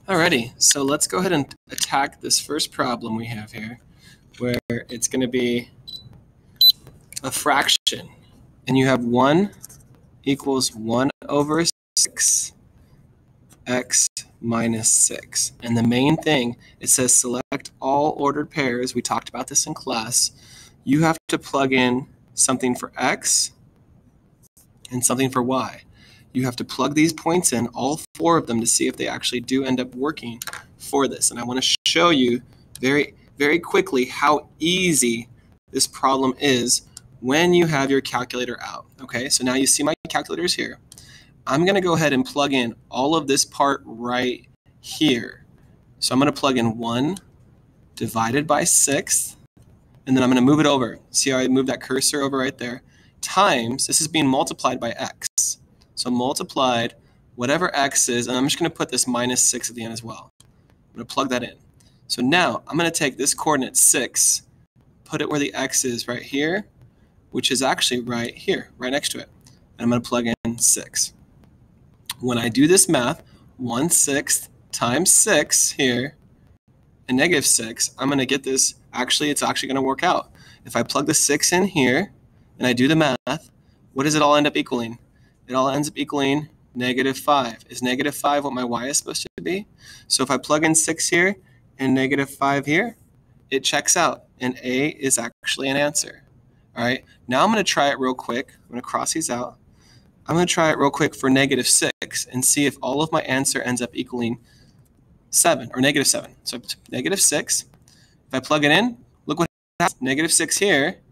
Alrighty, so let's go ahead and attack this first problem we have here, where it's going to be a fraction, and you have 1 equals 1 over 6 x minus 6. And the main thing, it says select all ordered pairs. We talked about this in class. You have to plug in something for x and something for y. You have to plug these points in, all 4 of them, to see if they actually do end up working for this. And I want to show you very, very quickly how easy this problem is when you have your calculator out. Okay, so now you see my calculators here. I'm going to go ahead and plug in all of this part right here. So I'm going to plug in 1 divided by 6, and then I'm going to move it over. See how I moved that cursor over right there? Times, this is being multiplied by x. So multiplied whatever x is, and I'm just going to put this minus 6 at the end as well. I'm going to plug that in. So now I'm going to take this coordinate 6, put it where the x is right here, which is actually right here, right next to it. And I'm going to plug in 6. When I do this math, 1/6 times 6 here, and negative 6, I'm going to get this. Actually, it's actually going to work out. If I plug the 6 in here, and I do the math, what does it all end up equaling? It all ends up equaling negative 5. Is negative 5 what my y is supposed to be? So if I plug in 6 here and negative 5 here, it checks out, and A is actually an answer. All right, now I'm going to try it real quick. I'm going to cross these out. I'm going to try it real quick for negative 6 and see if all of my answer ends up equaling 7 or negative 7. So negative 6. If I plug it in, look what happens. Negative 6 here,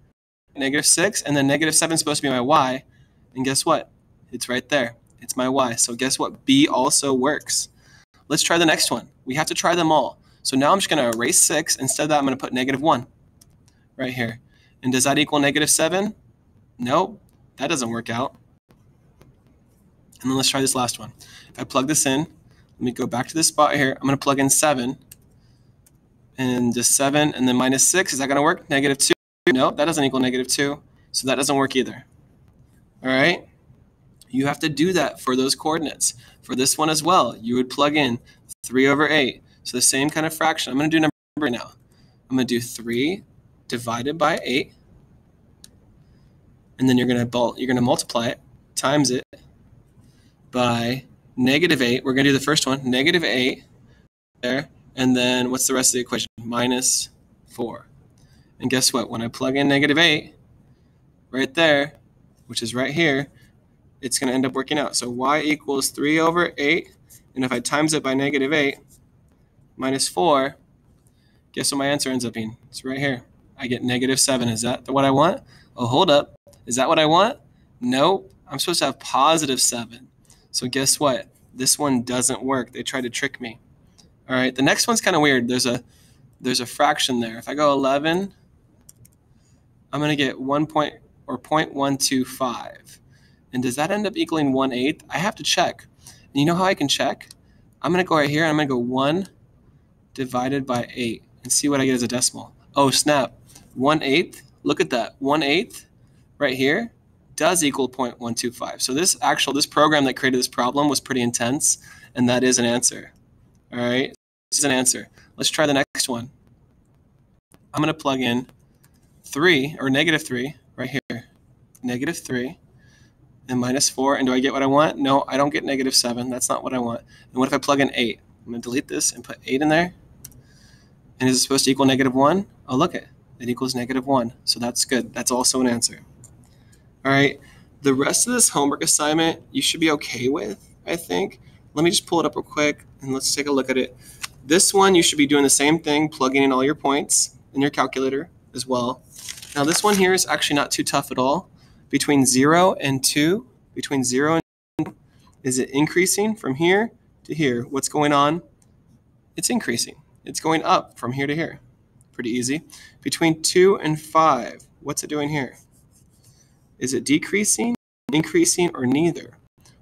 negative 6, and then negative 7 is supposed to be my y. And guess what? It's right there. It's my y. So guess what? B also works. Let's try the next one. We have to try them all. So now I'm just going to erase 6. Instead of that, I'm going to put negative 1 right here. And does that equal negative 7? Nope, that doesn't work out. And then let's try this last one. If I plug this in, let me go back to this spot here. I'm going to plug in 7. And just 7 and then minus 6. Is that going to work? Negative 2. No, that doesn't equal negative 2. So that doesn't work either. All right. You have to do that for those coordinates. For this one as well, you would plug in 3 over 8. So the same kind of fraction. I'm going to do number now. I'm going to do 3 divided by 8. And then you're going to multiply it, times it, by negative 8. We're going to do the first one, negative 8 there. And then what's the rest of the equation? Minus 4. And guess what? When I plug in negative 8 right there, which is right here, it's going to end up working out. So y equals 3 over 8. And if I times it by negative 8 minus 4, guess what my answer ends up being? It's right here. I get negative 7. Is that what I want? Oh, hold up. Is that what I want? Nope. I'm supposed to have positive 7. So guess what? This one doesn't work. They tried to trick me. All right. The next one's kind of weird. There's a fraction there. If I go 11, I'm going to get 0.125. And does that end up equaling 1/8? I have to check. And you know how I can check? I'm going to go right here. And I'm going to go 1 divided by 8 and see what I get as a decimal. Oh, snap. 1/8. Look at that. 1/8 right here does equal 0.125. So this program that created this problem was pretty intense, and that is an answer. All right, this is an answer. Let's try the next one. I'm going to plug in 3 or negative 3 right here. Negative 3 and minus 4. And do I get what I want? No, I don't get negative 7. That's not what I want. And what if I plug in 8? I'm going to delete this and put 8 in there. And is it supposed to equal negative 1? Oh, look it. It equals negative 1. So that's good. That's also an answer. All right. The rest of this homework assignment you should be okay with, I think. Let me just pull it up real quick and let's take a look at it. This one, you should be doing the same thing, plugging in all your points in your calculator as well. Now this one here is actually not too tough at all. Between 0 and 2, is it increasing from here to here? What's going on? It's increasing. It's going up from here to here. Pretty easy. Between 2 and 5, what's it doing here? Is it decreasing, increasing, or neither?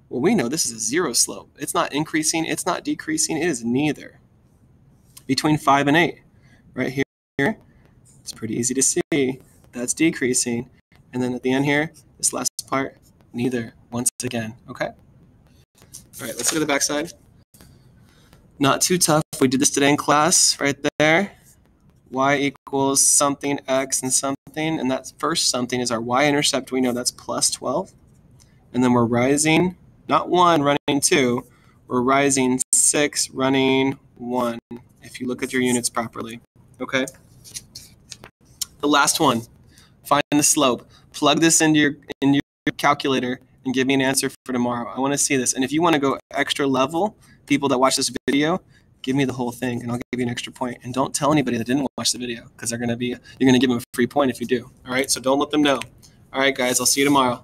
Well, we know this is a 0 slope. It's not increasing, it's not decreasing, it is neither. Between 5 and 8, right here, it's pretty easy to see. That's decreasing. And then at the end here, this last part, neither, once again, okay? All right, let's look at the back side. Not too tough. We did this today in class right there. Y equals something, x and something. And that first something is our y-intercept. We know that's plus 12. And then we're rising, not 1, running 2. We're rising 6, running 1, if you look at your units properly. Okay? The last one, find the slope. Plug this into your calculator and give me an answer for tomorrow. I want to see this. And if you want to go extra level, people that watch this video, give me the whole thing and I'll give you an extra point. And don't tell anybody that didn't watch the video because you're going to give them a free point if you do. All right, so don't let them know. All right, guys, I'll see you tomorrow.